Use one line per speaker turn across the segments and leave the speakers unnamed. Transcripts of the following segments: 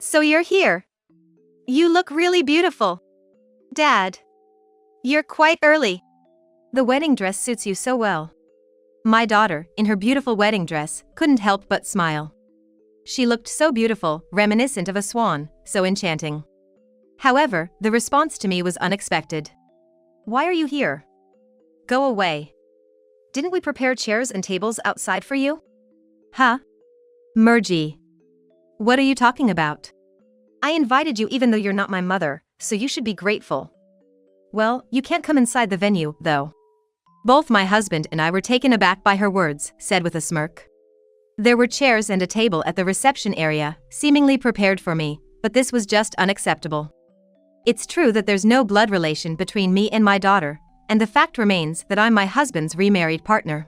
So you're here. You look really beautiful. Dad. You're quite early. The wedding dress suits you so well. My daughter, in her beautiful wedding dress, couldn't help but smile. She looked so beautiful, reminiscent of a swan, so enchanting. However, the response to me was unexpected. Why are you here? Go away. Didn't we prepare chairs and tables outside for you? Huh? Murji. What are you talking about? I invited you even though you're not my mother, so you should be grateful. Well, you can't come inside the venue, though. Both my husband and I were taken aback by her words, said with a smirk. There were chairs and a table at the reception area, seemingly prepared for me, but this was just unacceptable. It's true that there's no blood relation between me and my daughter, and the fact remains that I'm my husband's remarried partner.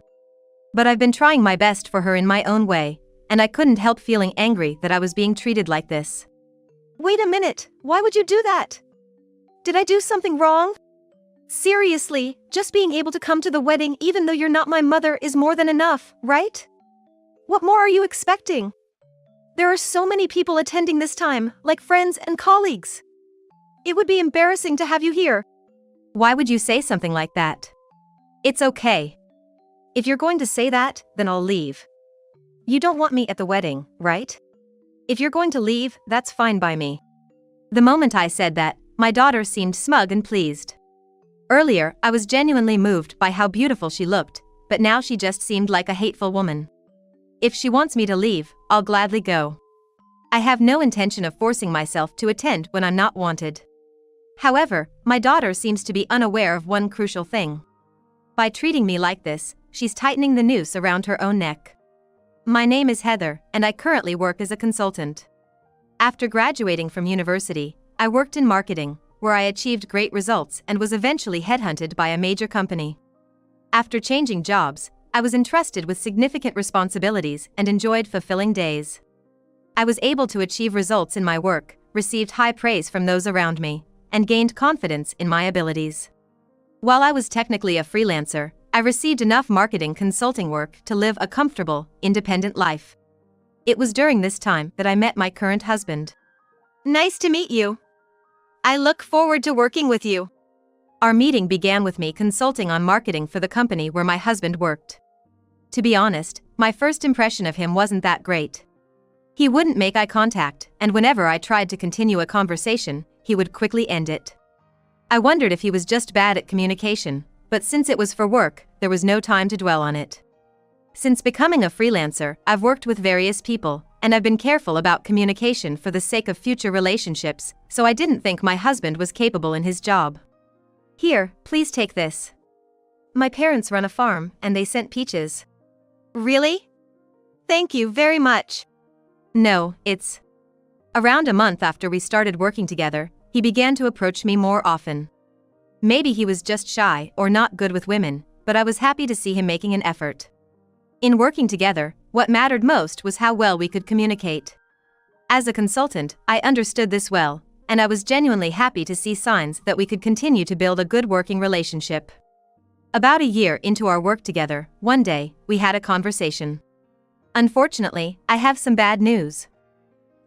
But I've been trying my best for her in my own way, and I couldn't help feeling angry that I was being treated like this. Wait a minute, why would you do that? Did I do something wrong? Seriously, just being able to come to the wedding even though you're not my mother is more than enough, right? What more are you expecting? There are so many people attending this time, like friends and colleagues. It would be embarrassing to have you here. Why would you say something like that? It's okay. If you're going to say that, then I'll leave. You don't want me at the wedding, right? If you're going to leave, that's fine by me. The moment I said that, my daughter seemed smug and pleased. Earlier, I was genuinely moved by how beautiful she looked, but now she just seemed like a hateful woman. If she wants me to leave, I'll gladly go. I have no intention of forcing myself to attend when I'm not wanted. However, my daughter seems to be unaware of one crucial thing. By treating me like this, she's tightening the noose around her own neck. My name is Heather, and I currently work as a consultant. After graduating from university, I worked in marketing, where I achieved great results and was eventually headhunted by a major company. After changing jobs, I was entrusted with significant responsibilities and enjoyed fulfilling days. I was able to achieve results in my work, received high praise from those around me, and gained confidence in my abilities. While I was technically a freelancer, I received enough marketing consulting work to live a comfortable, independent life. It was during this time that I met my current husband. Nice to meet you. I look forward to working with you. Our meeting began with me consulting on marketing for the company where my husband worked. To be honest, my first impression of him wasn't that great. He wouldn't make eye contact, and whenever I tried to continue a conversation, he would quickly end it. I wondered if he was just bad at communication, but since it was for work, there was no time to dwell on it. Since becoming a freelancer, I've worked with various people, and I've been careful about communication for the sake of future relationships, so I didn't think my husband was capable in his job. Here, please take this. My parents run a farm, and they sent peaches. Really? Thank you very much. No, it's... Around a month after we started working together, he began to approach me more often. Maybe he was just shy or not good with women, but I was happy to see him making an effort. In working together, what mattered most was how well we could communicate. As a consultant, I understood this well, and I was genuinely happy to see signs that we could continue to build a good working relationship. About a year into our work together, one day, we had a conversation. Unfortunately, I have some bad news.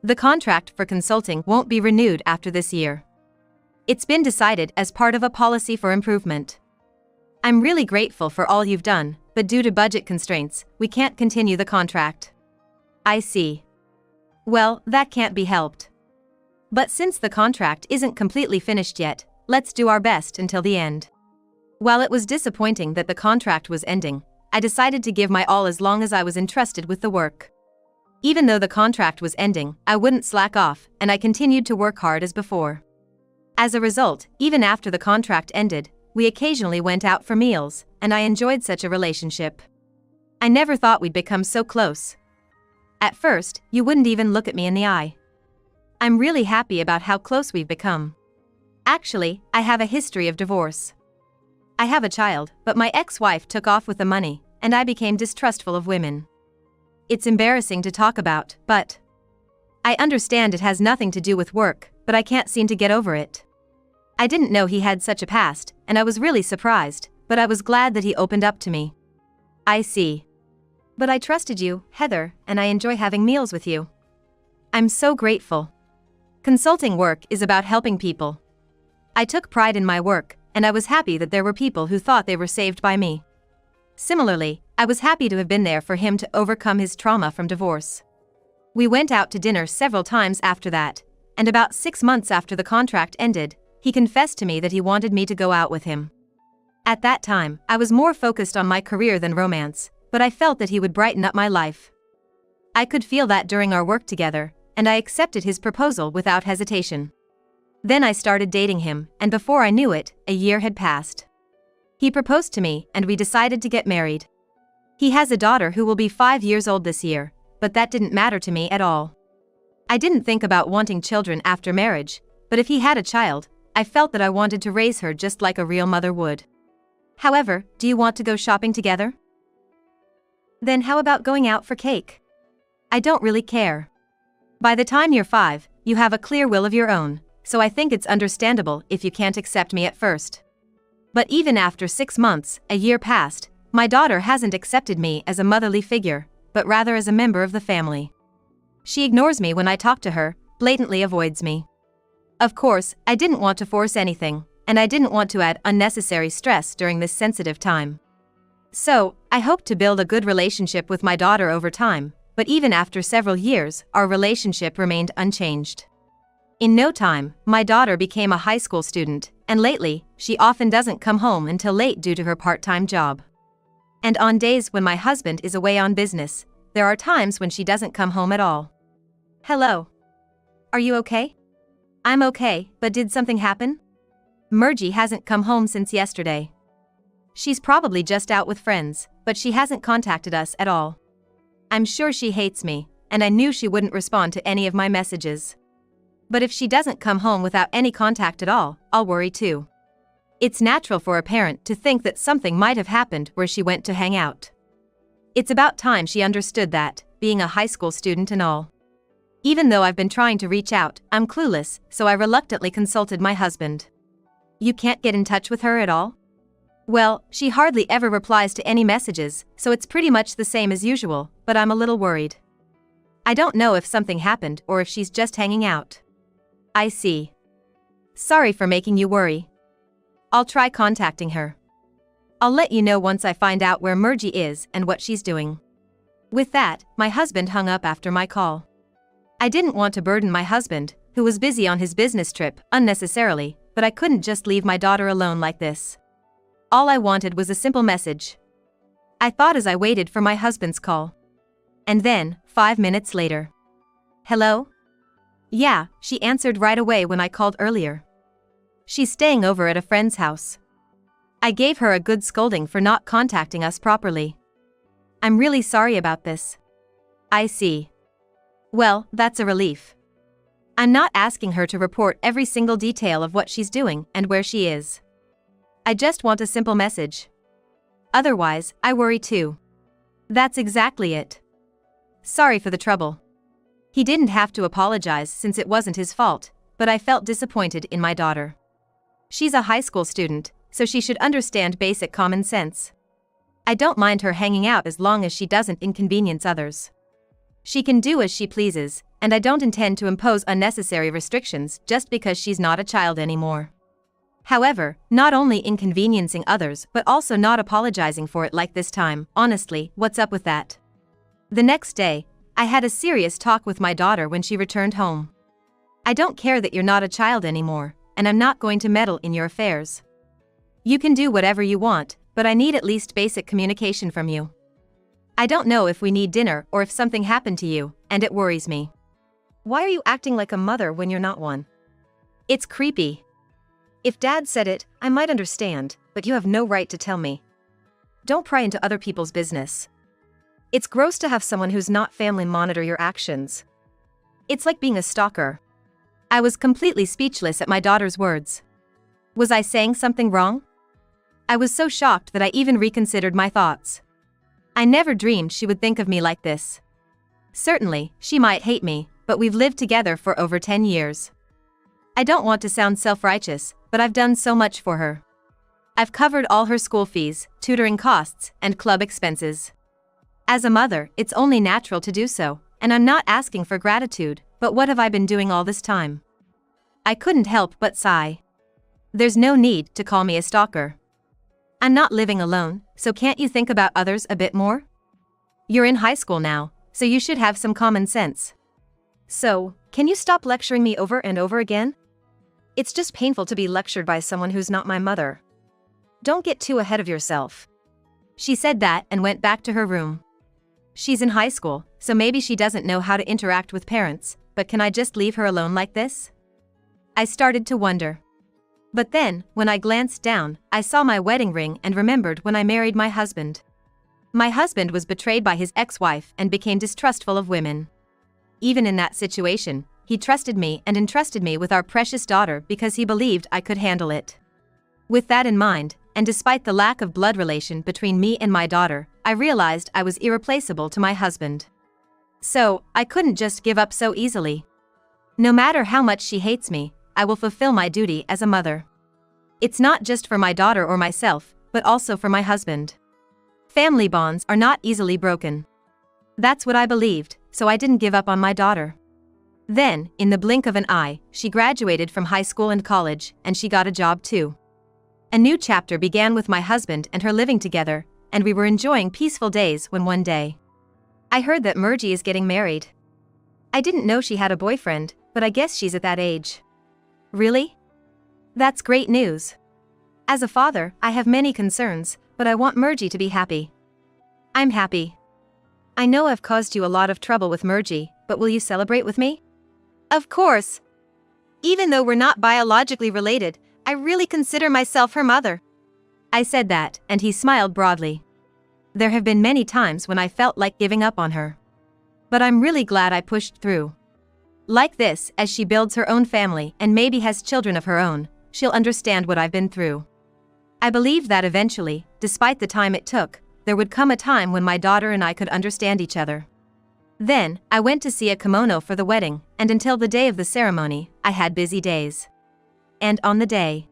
The contract for consulting won't be renewed after this year. It's been decided as part of a policy for improvement. I'm really grateful for all you've done, but due to budget constraints, we can't continue the contract. I see. Well, that can't be helped. But since the contract isn't completely finished yet, let's do our best until the end. While it was disappointing that the contract was ending, I decided to give my all as long as I was entrusted with the work. Even though the contract was ending, I wouldn't slack off, and I continued to work hard as before. As a result, even after the contract ended, we occasionally went out for meals, and I enjoyed such a relationship. I never thought we'd become so close. At first, you wouldn't even look at me in the eye. I'm really happy about how close we've become. Actually, I have a history of divorce. I have a child, but my ex-wife took off with the money, and I became distrustful of women. It's embarrassing to talk about, but I understand it has nothing to do with work, but I can't seem to get over it. I didn't know he had such a past, and I was really surprised, but I was glad that he opened up to me. I see. But I trusted you, Heather, and I enjoy having meals with you. I'm so grateful. Consulting work is about helping people. I took pride in my work, and I was happy that there were people who thought they were saved by me. Similarly, I was happy to have been there for him to overcome his trauma from divorce. We went out to dinner several times after that, and about 6 months after the contract ended, he confessed to me that he wanted me to go out with him. At that time, I was more focused on my career than romance, but I felt that he would brighten up my life. I could feel that during our work together, and I accepted his proposal without hesitation. Then I started dating him, and before I knew it, a year had passed. He proposed to me, and we decided to get married. He has a daughter who will be 5 years old this year, but that didn't matter to me at all. I didn't think about wanting children after marriage, but if he had a child, I felt that I wanted to raise her just like a real mother would. However, do you want to go shopping together? Then how about going out for cake? I don't really care. By the time you're 5, you have a clear will of your own, so I think it's understandable if you can't accept me at first. But even after 6 months, a year passed, my daughter hasn't accepted me as a motherly figure, but rather as a member of the family. She ignores me when I talk to her, blatantly avoids me. Of course, I didn't want to force anything, and I didn't want to add unnecessary stress during this sensitive time. So, I hoped to build a good relationship with my daughter over time, but even after several years, our relationship remained unchanged. In no time, my daughter became a high school student, and lately, she often doesn't come home until late due to her part-time job. And on days when my husband is away on business, there are times when she doesn't come home at all. Hello. Are you okay? I'm okay, but did something happen? Murgy hasn't come home since yesterday. She's probably just out with friends, but she hasn't contacted us at all. I'm sure she hates me, and I knew she wouldn't respond to any of my messages. But if she doesn't come home without any contact at all, I'll worry too. It's natural for a parent to think that something might have happened where she went to hang out. It's about time she understood that, being a high school student and all. Even though I've been trying to reach out, I'm clueless, so I reluctantly consulted my husband. You can't get in touch with her at all? Well, she hardly ever replies to any messages, so it's pretty much the same as usual, but I'm a little worried. I don't know if something happened or if she's just hanging out. I see. Sorry for making you worry. I'll try contacting her. I'll let you know once I find out where Murgy is and what she's doing. With that, my husband hung up after my call. I didn't want to burden my husband, who was busy on his business trip, unnecessarily, but I couldn't just leave my daughter alone like this. All I wanted was a simple message. I thought as I waited for my husband's call. And then, 5 minutes later. Hello? Yeah, she answered right away when I called earlier. She's staying over at a friend's house. I gave her a good scolding for not contacting us properly. I'm really sorry about this. I see. Well, that's a relief. I'm not asking her to report every single detail of what she's doing and where she is. I just want a simple message. Otherwise, I worry too. That's exactly it. Sorry for the trouble. He didn't have to apologize since it wasn't his fault, but I felt disappointed in my daughter. She's a high school student, so she should understand basic common sense. I don't mind her hanging out as long as she doesn't inconvenience others. She can do as she pleases, and I don't intend to impose unnecessary restrictions just because she's not a child anymore. However, not only inconveniencing others but also not apologizing for it like this time, honestly, what's up with that? The next day, I had a serious talk with my daughter when she returned home. I don't care that you're not a child anymore, and I'm not going to meddle in your affairs. You can do whatever you want, but I need at least basic communication from you. I don't know if we need dinner or if something happened to you, and it worries me. Why are you acting like a mother when you're not one? It's creepy. If Dad said it, I might understand, but you have no right to tell me. Don't pry into other people's business. It's gross to have someone who's not family monitor your actions. It's like being a stalker. I was completely speechless at my daughter's words. Was I saying something wrong? I was so shocked that I even reconsidered my thoughts. I never dreamed she would think of me like this. Certainly, she might hate me, but we've lived together for over 10 years. I don't want to sound self-righteous, but I've done so much for her. I've covered all her school fees, tutoring costs, and club expenses. As a mother, it's only natural to do so, and I'm not asking for gratitude, but what have I been doing all this time? I couldn't help but sigh. There's no need to call me a stalker. I'm not living alone, so can't you think about others a bit more? You're in high school now, so you should have some common sense. So, can you stop lecturing me over and over again? It's just painful to be lectured by someone who's not my mother. Don't get too ahead of yourself. She said that and went back to her room. She's in high school, so maybe she doesn't know how to interact with parents, but can I just leave her alone like this? I started to wonder. But then, when I glanced down, I saw my wedding ring and remembered when I married my husband. My husband was betrayed by his ex-wife and became distrustful of women. Even in that situation, he trusted me and entrusted me with our precious daughter because he believed I could handle it. With that in mind, and despite the lack of blood relation between me and my daughter, I realized I was irreplaceable to my husband. So, I couldn't just give up so easily. No matter how much she hates me, I will fulfill my duty as a mother. It's not just for my daughter or myself, but also for my husband. Family bonds are not easily broken. That's what I believed, so I didn't give up on my daughter. Then, in the blink of an eye, she graduated from high school and college, and she got a job too. A new chapter began with my husband and her living together, and we were enjoying peaceful days when one day I heard that Murji is getting married. I didn't know she had a boyfriend, but I guess she's at that age. Really? That's great news. As a father, I have many concerns, but I want Murji to be happy. I'm happy. I know I've caused you a lot of trouble with Murji, but will you celebrate with me? Of course. Even though we're not biologically related, I really consider myself her mother. I said that, and he smiled broadly. There have been many times when I felt like giving up on her. But I'm really glad I pushed through. Like this, as she builds her own family and maybe has children of her own, she'll understand what I've been through. I believed that eventually, despite the time it took, there would come a time when my daughter and I could understand each other. Then, I went to see a kimono for the wedding, and until the day of the ceremony, I had busy days. And on the day,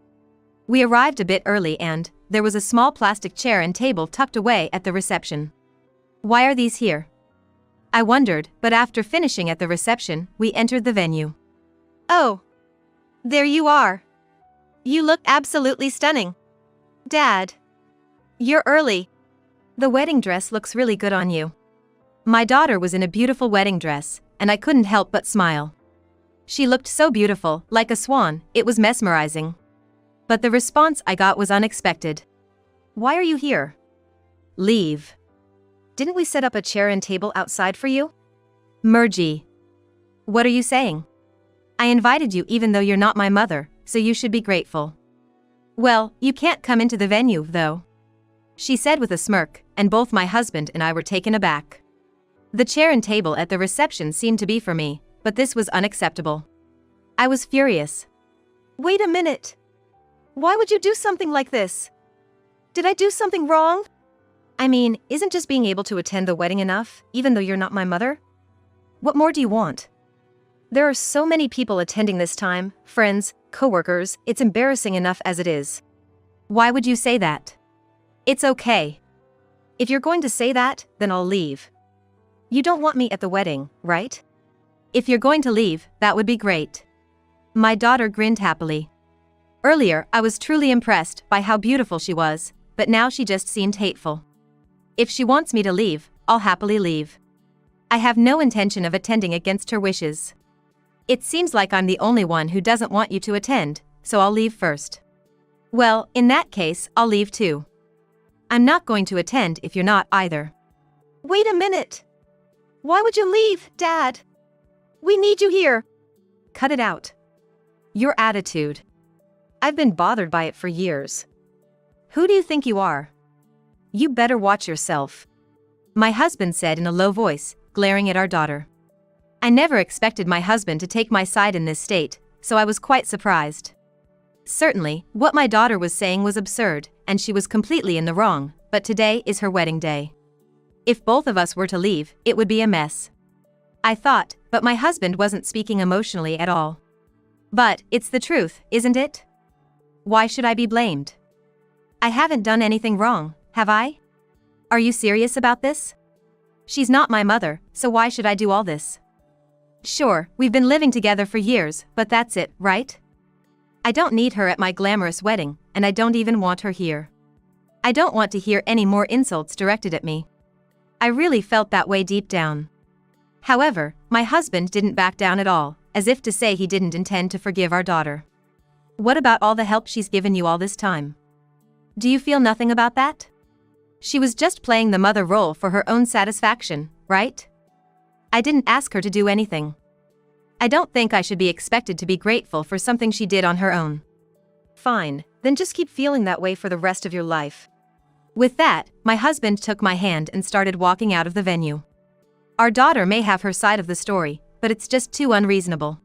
we arrived a bit early and there was a small plastic chair and table tucked away at the reception. Why are these here? I wondered, but after finishing at the reception, we entered the venue. Oh! There you are! You look absolutely stunning. Dad! You're early. The wedding dress looks really good on you. My daughter was in a beautiful wedding dress, and I couldn't help but smile. She looked so beautiful, like a swan, it was mesmerizing. But the response I got was unexpected. Why are you here? Leave. Didn't we set up a chair and table outside for you? Murji. What are you saying? I invited you even though you're not my mother, so you should be grateful. Well, you can't come into the venue, though. She said with a smirk, and both my husband and I were taken aback. The chair and table at the reception seemed to be for me, but this was unacceptable. I was furious. Wait a minute. Why would you do something like this? Did I do something wrong? I mean, isn't just being able to attend the wedding enough, even though you're not my mother? What more do you want? There are so many people attending this time, friends, coworkers, it's embarrassing enough as it is. Why would you say that? It's okay. If you're going to say that, then I'll leave. You don't want me at the wedding, right? If you're going to leave, that would be great. My daughter grinned happily. Earlier, I was truly impressed by how beautiful she was, but now she just seemed hateful. If she wants me to leave, I'll happily leave. I have no intention of attending against her wishes. It seems like I'm the only one who doesn't want you to attend, so I'll leave first. Well, in that case, I'll leave too. I'm not going to attend if you're not either. Wait a minute. Why would you leave, Dad? We need you here. Cut it out. Your attitude. I've been bothered by it for years. Who do you think you are? You better watch yourself. My husband said in a low voice, glaring at our daughter. I never expected my husband to take my side in this state, so I was quite surprised. Certainly, what my daughter was saying was absurd, and she was completely in the wrong, but today is her wedding day. If both of us were to leave, it would be a mess. I thought, but my husband wasn't speaking emotionally at all. But, it's the truth, isn't it? Why should I be blamed? I haven't done anything wrong, have I? Are you serious about this? She's not my mother, so why should I do all this? Sure, we've been living together for years, but that's it, right? I don't need her at my glamorous wedding, and I don't even want her here. I don't want to hear any more insults directed at me. I really felt that way deep down. However, my husband didn't back down at all, as if to say he didn't intend to forgive our daughter. What about all the help she's given you all this time? Do you feel nothing about that? She was just playing the mother role for her own satisfaction, right? I didn't ask her to do anything. I don't think I should be expected to be grateful for something she did on her own. Fine, then just keep feeling that way for the rest of your life. With that, my husband took my hand and started walking out of the venue. Our daughter may have her side of the story, but it's just too unreasonable.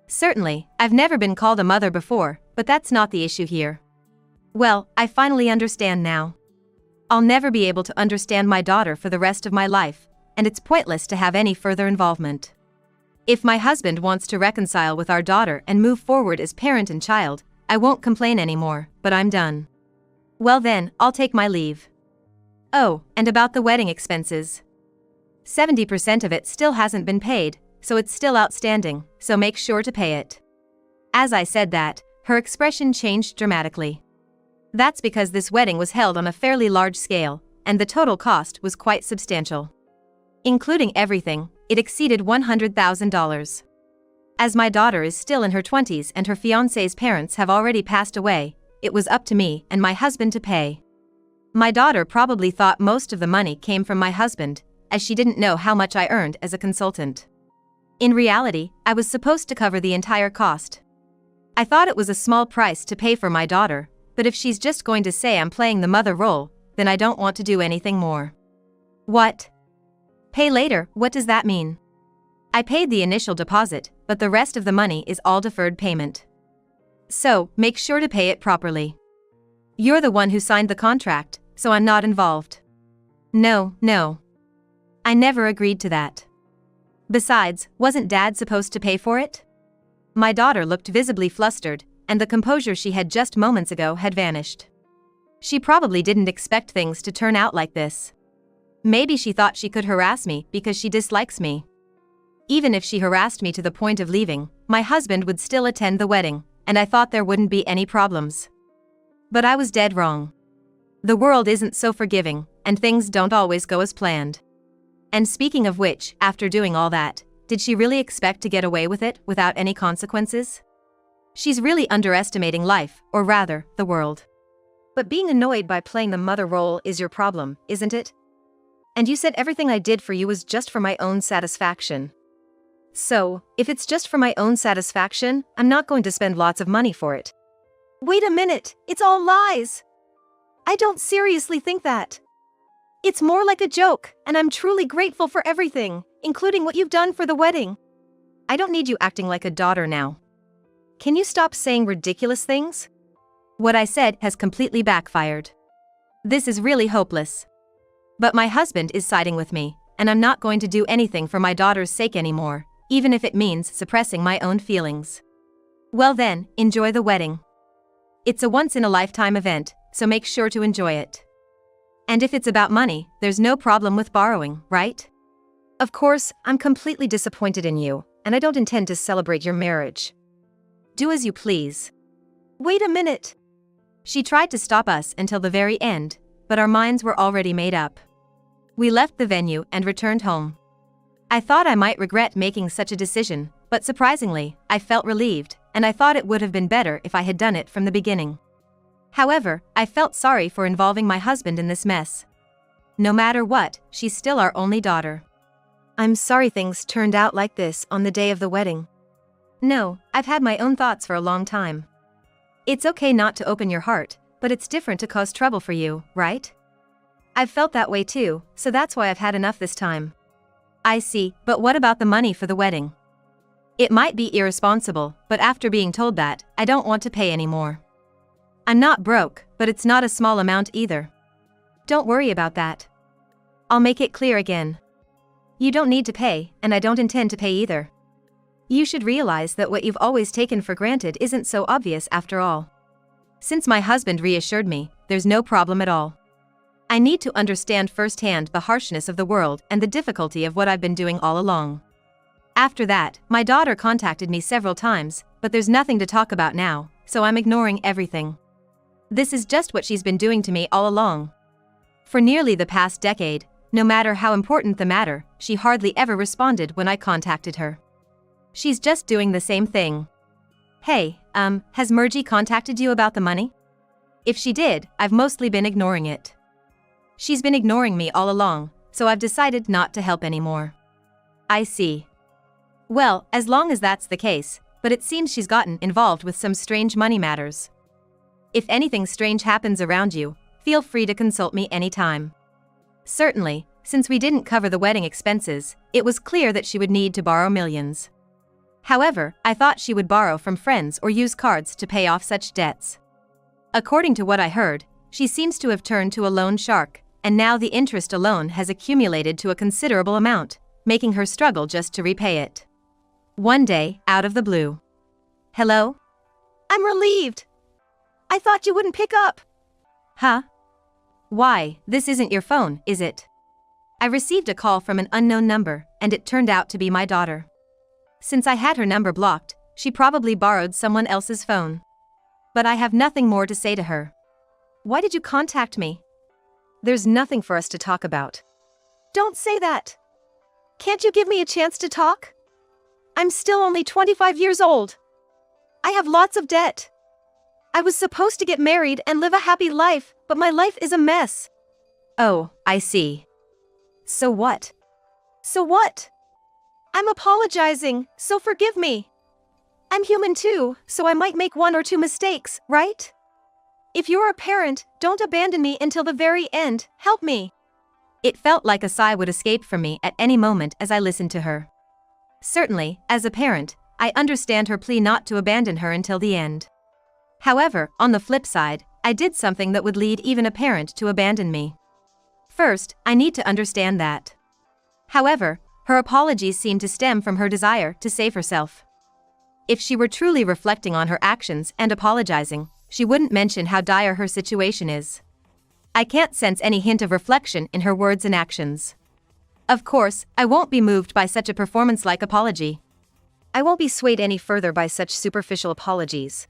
Certainly, I've never been called a mother before, but that's not the issue here. Well, I finally understand now. I'll never be able to understand my daughter for the rest of my life, and it's pointless to have any further involvement. If my husband wants to reconcile with our daughter and move forward as parent and child, I won't complain anymore, but I'm done. Well then, I'll take my leave. Oh, and about the wedding expenses. 70% of it still hasn't been paid, so it's still outstanding, so make sure to pay it. As I said that, her expression changed dramatically. That's because this wedding was held on a fairly large scale, and the total cost was quite substantial. Including everything, it exceeded $100,000. As my daughter is still in her 20s and her fiancé's parents have already passed away, it was up to me and my husband to pay. My daughter probably thought most of the money came from my husband, as she didn't know how much I earned as a consultant. In reality, I was supposed to cover the entire cost. I thought it was a small price to pay for my daughter, but if she's just going to say I'm playing the mother role, then I don't want to do anything more. What? Pay later, what does that mean? I paid the initial deposit, but the rest of the money is all deferred payment. So, make sure to pay it properly. You're the one who signed the contract, so I'm not involved. No. I never agreed to that. Besides, wasn't Dad supposed to pay for it? My daughter looked visibly flustered, and the composure she had just moments ago had vanished. She probably didn't expect things to turn out like this. Maybe she thought she could harass me because she dislikes me. Even if she harassed me to the point of leaving, my husband would still attend the wedding, and I thought there wouldn't be any problems. But I was dead wrong. The world isn't so forgiving, and things don't always go as planned. And speaking of which, after doing all that, did she really expect to get away with it without any consequences? She's really underestimating life, or rather, the world. But being annoyed by playing the mother role is your problem, isn't it? And you said everything I did for you was just for my own satisfaction. So, if it's just for my own satisfaction, I'm not going to spend lots of money for it. Wait a minute, it's all lies! I don't seriously think that. It's more like a joke, and I'm truly grateful for everything, including what you've done for the wedding. I don't need you acting like a daughter now. Can you stop saying ridiculous things? What I said has completely backfired. This is really hopeless. But my husband is siding with me, and I'm not going to do anything for my daughter's sake anymore, even if it means suppressing my own feelings. Well then, enjoy the wedding. It's a once-in-a-lifetime event, so make sure to enjoy it. And if it's about money, there's no problem with borrowing, right? Of course, I'm completely disappointed in you, and I don't intend to celebrate your marriage. Do as you please. Wait a minute. She tried to stop us until the very end, but our minds were already made up. We left the venue and returned home. I thought I might regret making such a decision, but surprisingly, I felt relieved, and I thought it would have been better if I had done it from the beginning. However, I felt sorry for involving my husband in this mess. No matter what, she's still our only daughter. I'm sorry things turned out like this on the day of the wedding. No, I've had my own thoughts for a long time. It's okay not to open your heart, but it's different to cause trouble for you, right? I've felt that way too, so that's why I've had enough this time. I see, but what about the money for the wedding? It might be irresponsible, but after being told that, I don't want to pay anymore. I'm not broke, but it's not a small amount either. Don't worry about that. I'll make it clear again. You don't need to pay, and I don't intend to pay either. You should realize that what you've always taken for granted isn't so obvious after all. Since my husband reassured me, there's no problem at all. I need to understand firsthand the harshness of the world and the difficulty of what I've been doing all along. After that, my daughter contacted me several times, but there's nothing to talk about now, so I'm ignoring everything. This is just what she's been doing to me all along. For nearly the past decade, no matter how important the matter, she hardly ever responded when I contacted her. She's just doing the same thing. Hey, has Murgy contacted you about the money? If she did, I've mostly been ignoring it. She's been ignoring me all along, so I've decided not to help anymore. I see. Well, as long as that's the case, but it seems she's gotten involved with some strange money matters. If anything strange happens around you, feel free to consult me anytime. Certainly, since we didn't cover the wedding expenses, it was clear that she would need to borrow millions. However, I thought she would borrow from friends or use cards to pay off such debts. According to what I heard, she seems to have turned to a loan shark, and now the interest alone has accumulated to a considerable amount, making her struggle just to repay it. One day, out of the blue. Hello?
I'm relieved. I thought you wouldn't pick up.
Huh? Why, this isn't your phone, is it? I received a call from an unknown number, and it turned out to be my daughter. Since I had her number blocked, she probably borrowed someone else's phone. But I have nothing more to say to her. Why did you contact me? There's nothing for us to talk about.
Don't say that. Can't you give me a chance to talk? I'm still only 25 years old. I have lots of debt. I was supposed to get married and live a happy life, but my life is a mess.
Oh, I see. So what?
So what? I'm apologizing, so forgive me. I'm human too, so I might make one or two mistakes, right? If you're a parent, don't abandon me until the very end, help me.
It felt like a sigh would escape from me at any moment as I listened to her. Certainly, as a parent, I understand her plea not to abandon her until the end. However, on the flip side, I did something that would lead even a parent to abandon me. First, I need to understand that. However, her apologies seem to stem from her desire to save herself. If she were truly reflecting on her actions and apologizing, she wouldn't mention how dire her situation is. I can't sense any hint of reflection in her words and actions. Of course, I won't be moved by such a performance-like apology. I won't be swayed any further by such superficial apologies.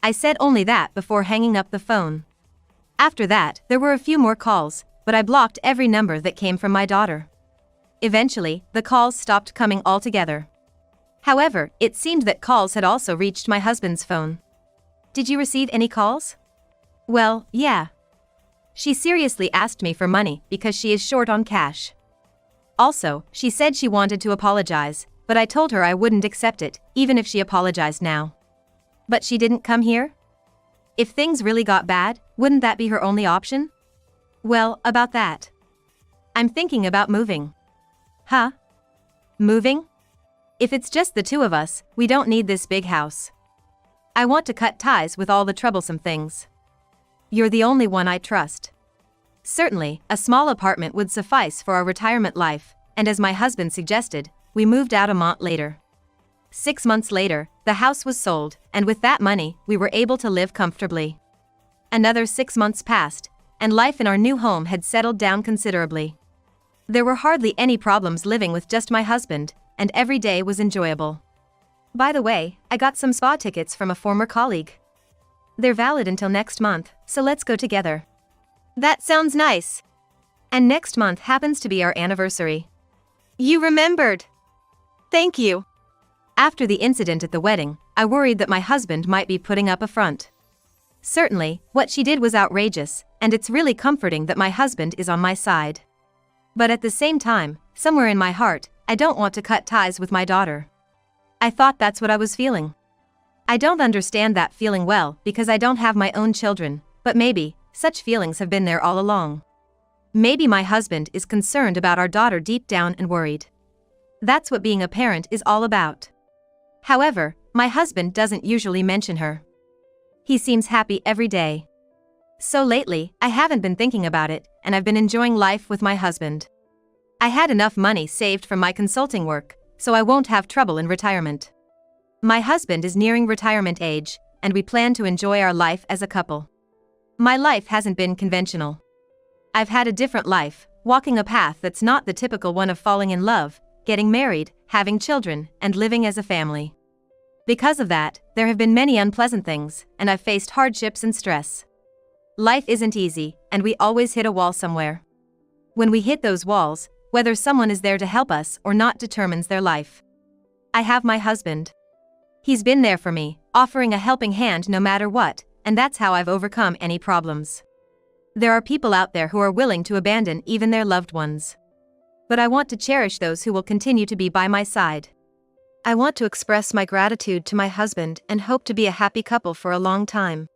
I said only that before hanging up the phone. After that, there were a few more calls, but I blocked every number that came from my daughter. Eventually, the calls stopped coming altogether. However, it seemed that calls had also reached my husband's phone. Did you receive any calls? Well, yeah. She seriously asked me for money because she is short on cash. Also, she said she wanted to apologize, but I told her I wouldn't accept it, even if she apologized now. But she didn't come here? If things really got bad, wouldn't that be her only option? Well, about that. I'm thinking about moving. Huh? Moving? If it's just the two of us, we don't need this big house. I want to cut ties with all the troublesome things. You're the only one I trust. Certainly, a small apartment would suffice for our retirement life, and as my husband suggested, we moved out a month later. 6 months later, the house was sold, and with that money, we were able to live comfortably. Another 6 months passed, and life in our new home had settled down considerably. There were hardly any problems living with just my husband, and every day was enjoyable. By the way, I got some spa tickets from a former colleague. They're valid until next month, so let's go together.
That sounds nice.
And next month happens to be our anniversary.
You remembered. Thank you.
After the incident at the wedding, I worried that my husband might be putting up a front. Certainly, what she did was outrageous, and it's really comforting that my husband is on my side. But at the same time, somewhere in my heart, I don't want to cut ties with my daughter. I thought that's what I was feeling. I don't understand that feeling well because I don't have my own children, but maybe, such feelings have been there all along. Maybe my husband is concerned about our daughter deep down and worried. That's what being a parent is all about. However, my husband doesn't usually mention her. He seems happy every day. So lately, I haven't been thinking about it, and I've been enjoying life with my husband. I had enough money saved from my consulting work, so I won't have trouble in retirement. My husband is nearing retirement age, and we plan to enjoy our life as a couple. My life hasn't been conventional. I've had a different life, walking a path that's not the typical one of falling in love, getting married, having children, and living as a family. Because of that, there have been many unpleasant things, and I've faced hardships and stress. Life isn't easy, and we always hit a wall somewhere. When we hit those walls, whether someone is there to help us or not determines their life. I have my husband. He's been there for me, offering a helping hand no matter what, and that's how I've overcome any problems. There are people out there who are willing to abandon even their loved ones. But I want to cherish those who will continue to be by my side.
I want to express my gratitude to my husband and hope to be a happy couple for a long time.